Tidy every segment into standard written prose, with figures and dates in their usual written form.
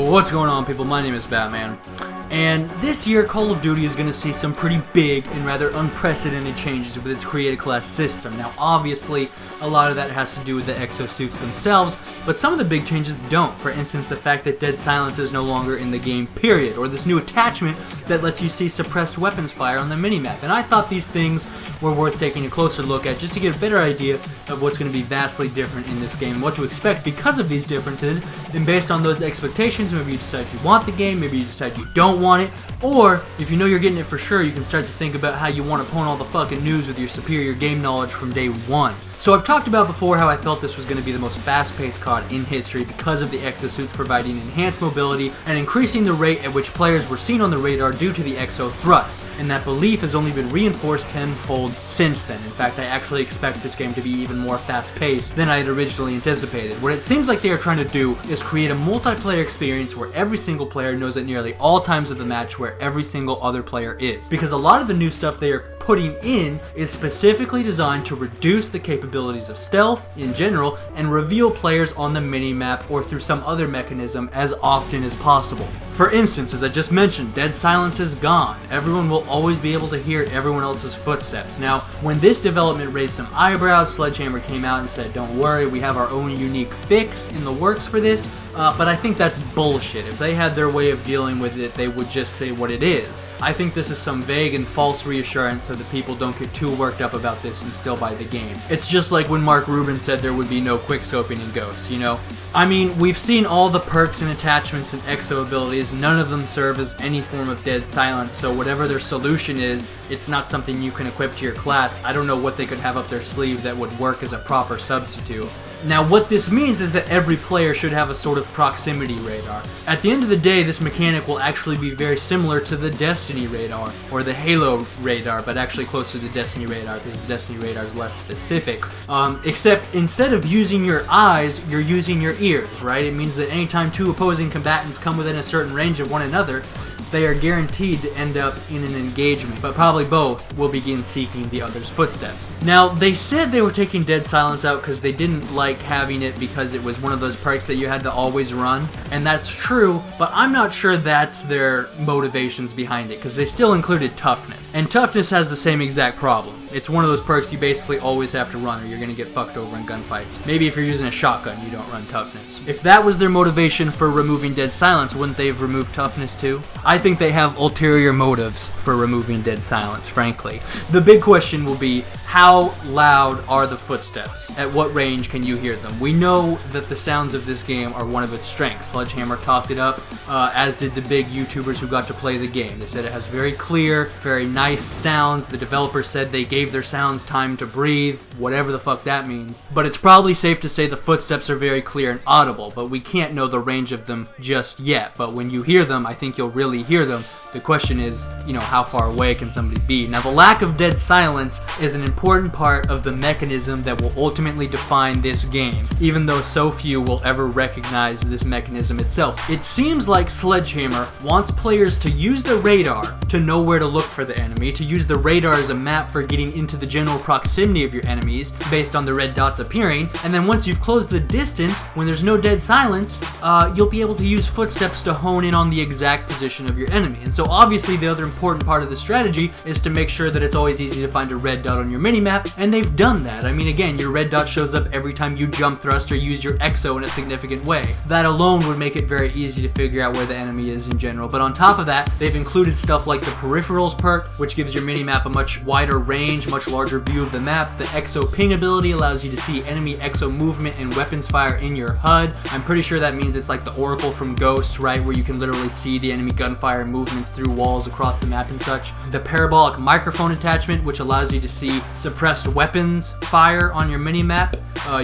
What's going on, people? My name is Batman, and this year Call of Duty is going to see some pretty big and rather unprecedented changes with its created class system. Now obviously a lot of that has to do with the exosuits themselves, but some of the big changes don't. For instance, the fact that Dead Silence is no longer in the game, period, or this new attachment that lets you see suppressed weapons fire on the minimap. And I thought these things were worth taking a closer look at just to get a better idea of what's going to be vastly different in this game, what to expect because of these differences, and based on those expectations, maybe you decide you want the game, maybe you decide you don't want it, or if you know you're getting it for sure, you can start to think about how you want to pwn all the fucking news with your superior game knowledge from day one. So I've talked about before how I felt this was going to be the most fast-paced COD in history because of the exosuits providing enhanced mobility and increasing the rate at which players were seen on the radar due to the exo thrust, and that belief has only been reinforced tenfold since then. In fact, I actually expect this game to be even more fast-paced than I had originally anticipated. What it seems like they are trying to do is create a multiplayer experience where every single player knows at nearly all times of the match where every single other player is, because a lot of the new stuff they are putting in is specifically designed to reduce the capabilities of stealth in general and reveal players on the minimap or through some other mechanism as often as possible. For instance, as I just mentioned, Dead Silence is gone. Everyone will always be able to hear everyone else's footsteps. Now, when this development raised some eyebrows, Sledgehammer came out and said, don't worry, we have our own unique fix in the works for this, but I think that's bullshit. If they had their way of dealing with it, they would just say what it is. I think this is some vague and false reassurance so that people don't get too worked up about this and still buy the game. It's just like when Mark Rubin said there would be no quickscoping in Ghosts, you know? I mean, we've seen all the perks and attachments and exo abilities, none of them serve as any form of Dead Silence, so whatever their solution is, it's not something you can equip to your class. I don't know what they could have up their sleeve that would work as a proper substitute. Now what this means is that every player should have a sort of proximity radar. At the end of the day, this mechanic will actually be very similar to the Destiny radar, or the Halo radar, but actually closer to the Destiny radar because the Destiny radar is less specific. Except instead of using your eyes, you're using your ears, right? It means that anytime two opposing combatants come within a certain range of one another, they are guaranteed to end up in an engagement, but probably both will begin seeking the other's footsteps. Now, they said they were taking Dead Silence out because they didn't like having it because it was one of those perks that you had to always run, and that's true, but I'm not sure that's their motivations behind it, because they still included Toughness. And Toughness has the same exact problem. It's one of those perks you basically always have to run or you're going to get fucked over in gunfights. Maybe if you're using a shotgun, you don't run Toughness. If that was their motivation for removing Dead Silence, wouldn't they have removed Toughness too? I think they have ulterior motives for removing Dead Silence, frankly. The big question will be, how loud are the footsteps? At what range can you hear them? We know that the sounds of this game are one of its strengths. Sledgehammer talked it up, as did the big YouTubers who got to play the game. They said it has very clear, very nice sounds. The developers said they gave their sounds time to breathe, whatever the fuck that means. But it's probably safe to say the footsteps are very clear and audible, but we can't know the range of them just yet. But when you hear them, I think you'll really hear them. The question is, you know, how far away can somebody be? Now, the lack of Dead Silence is an important part of the mechanism that will ultimately define this game, even though so few will ever recognize this mechanism itself. It seems like Sledgehammer wants players to use the radar to know where to look for the enemy, to use the radar as a map for getting into the general proximity of your enemies based on the red dots appearing, and then once you've closed the distance, when there's no Dead Silence, you'll be able to use footsteps to hone in on the exact position of your enemy. And so obviously the other important part of the strategy is to make sure that it's always easy to find a red dot on your minimap, and they've done that. I mean, again, your red dot shows up every time you jump thrust or use your exo in a significant way. That alone would make it very easy to figure out where the enemy is in general, but on top of that, they've included stuff like the peripherals perk, which gives your minimap a much wider range, much larger view of the map. The exo ping ability allows you to see enemy exo movement and weapons fire in your HUD. I'm pretty sure that means it's like the Oracle from Ghosts, right, where you can literally see the enemy gunfire movements through walls across the map and such. The parabolic microphone attachment, which allows you to see suppressed weapons fire on your minimap.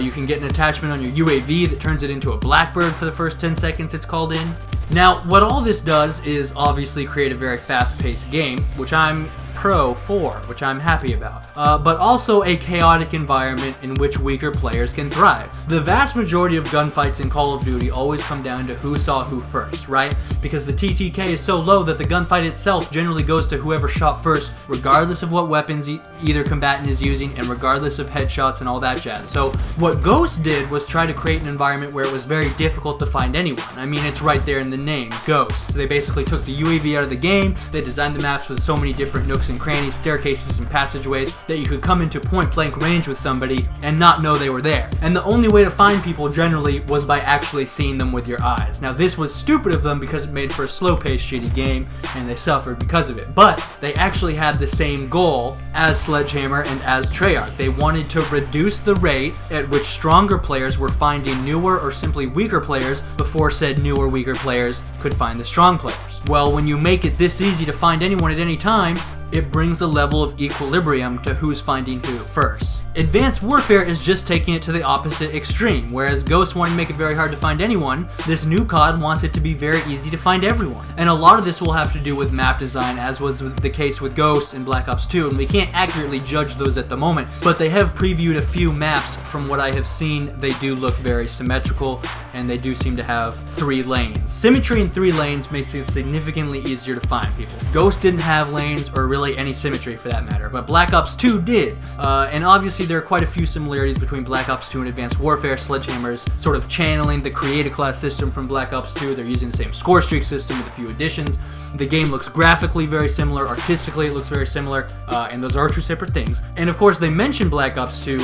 You can get an attachment on your UAV that turns it into a Blackbird for the first 10 seconds it's called in. Now, what all this does is obviously create a very fast-paced game, which I'm Pro 4, which I'm happy about, but also a chaotic environment in which weaker players can thrive. The vast majority of gunfights in Call of Duty always come down to who saw who first, right? Because the TTK is so low that the gunfight itself generally goes to whoever shot first, regardless of what weapons either combatant is using and regardless of headshots and all that jazz. So what Ghost did was try to create an environment where it was very difficult to find anyone. I mean, it's right there in the name, Ghosts. They basically took the UAV out of the game. They designed the maps with so many different nooks and crannies, staircases and passageways that you could come into point blank range with somebody and not know they were there. And the only way to find people generally was by actually seeing them with your eyes. Now this was stupid of them because it made for a slow-paced shitty game and they suffered because of it. But they actually had the same goal as Sledgehammer and as Treyarch. They wanted to reduce the rate at which stronger players were finding newer or simply weaker players before said newer weaker players could find the strong players. Well, when you make it this easy to find anyone at any time, it brings a level of equilibrium to who's finding who first. Advanced Warfare is just taking it to the opposite extreme. Whereas Ghost wanted to make it very hard to find anyone, this new COD wants it to be very easy to find everyone. And a lot of this will have to do with map design, as was the case with Ghost and Black Ops 2, and we can't accurately judge those at the moment, but they have previewed a few maps. From what I have seen, they do look very symmetrical, and they do seem to have 3 lanes. Symmetry in 3 lanes makes it significantly easier to find people. Ghost didn't have lanes, or really any symmetry for that matter, but Black Ops 2 did, and obviously there are quite a few similarities between Black Ops 2 and Advanced Warfare. Sledgehammer's sort of channeling the create a class system from Black Ops 2. They're using the same score streak system with a few additions. The game looks graphically very similar, artistically it looks very similar, and those are 2 separate things. And of course they mention Black Ops 2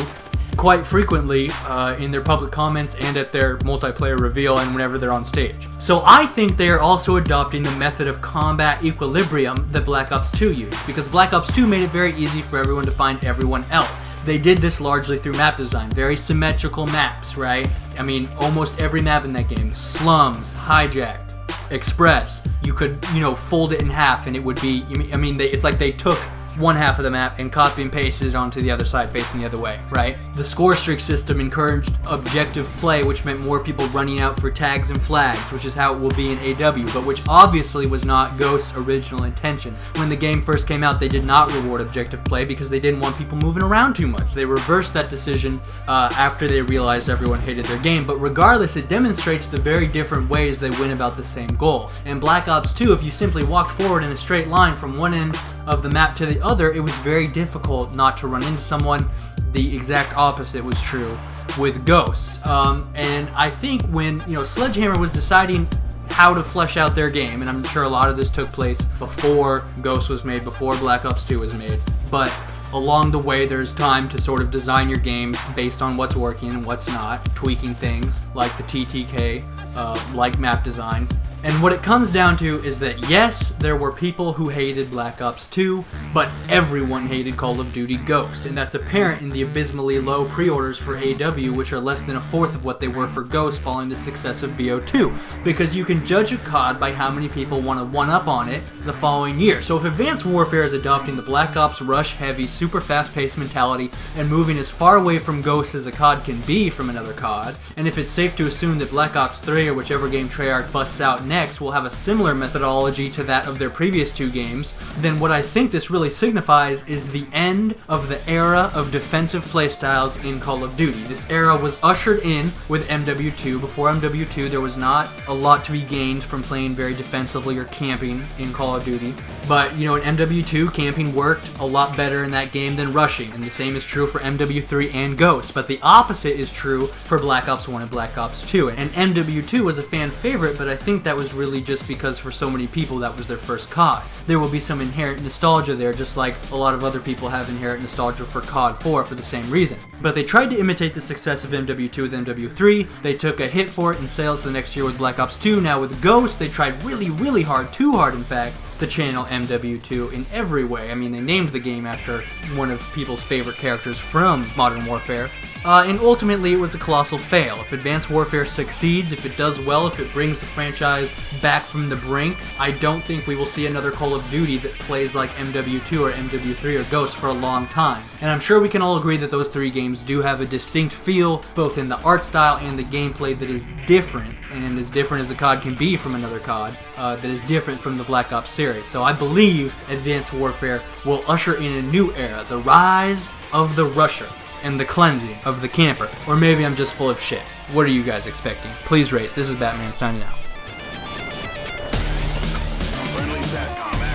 quite frequently in their public comments and at their multiplayer reveal and whenever they're on stage. So I think they are also adopting the method of combat equilibrium that Black Ops 2 used, because Black Ops 2 made it very easy for everyone to find everyone else. They did this largely through map design, very symmetrical maps, right? I mean, almost every map in that game, slums, hijacked, express, you could, fold it in half and it would be, it's like they took one half of the map and copy and pasted it onto the other side facing the other way, right? The score streak system encouraged objective play, which meant more people running out for tags and flags, which is how it will be in AW, but which obviously was not Ghost's original intention. When the game first came out, they did not reward objective play because they didn't want people moving around too much. They reversed that decision after they realized everyone hated their game, but regardless, it demonstrates the very different ways they went about the same goal. In Black Ops 2, if you simply walked forward in a straight line from one end of the map to the other, it was very difficult not to run into someone. The exact opposite was true with Ghosts. And I think when Sledgehammer was deciding how to flesh out their game, and I'm sure a lot of this took place before Ghost was made, before Black Ops 2 was made, but along the way there's time to sort of design your game based on what's working and what's not, tweaking things like the TTK, like map design. And what it comes down to is that yes, there were people who hated Black Ops 2, but everyone hated Call of Duty Ghosts, and that's apparent in the abysmally low pre-orders for AW, which are less than 1/4 of what they were for Ghosts following the success of BO2, because you can judge a COD by how many people want to one-up on it the following year. So if Advanced Warfare is adopting the Black Ops rush-heavy, super fast-paced mentality and moving as far away from Ghosts as a COD can be from another COD, and if it's safe to assume that Black Ops 3 or whichever game Treyarch busts out next will have a similar methodology to that of their previous 2 games, then what I think this really signifies is the end of the era of defensive playstyles in Call of Duty. This era was ushered in with MW2. Before MW2, there was not a lot to be gained from playing very defensively or camping in Call of Duty. But, in MW2, camping worked a lot better in that game than rushing, and the same is true for MW3 and Ghost. But the opposite is true for Black Ops 1 and Black Ops 2. And MW2 was a fan favorite, but I think that was really just because for so many people that was their first COD. There will be some inherent nostalgia there, just like a lot of other people have inherent nostalgia for COD 4 for the same reason. But they tried to imitate the success of MW2 with MW3. They took a hit for it in sales the next year with Black Ops 2. Now with Ghost, they tried really hard, too hard in fact, to channel MW2 in every way. I mean, they named the game after one of people's favorite characters from Modern Warfare. And ultimately, it was a colossal fail. If Advanced Warfare succeeds, if it does well, if it brings the franchise back from the brink, I don't think we will see another Call of Duty that plays like MW2 or MW3 or Ghost for a long time. And I'm sure we can all agree that those 3 games do have a distinct feel, both in the art style and the gameplay, that is different and as different as a COD can be from another COD that is different from the Black Ops series. So I believe Advanced Warfare will usher in a new era, the rise of the rusher and the cleansing of the camper. Or maybe I'm just full of shit. What are you guys expecting? Please rate. This is Batman signing out.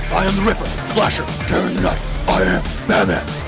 I am the Ripper, Slasher, tearing the night. I am Batman.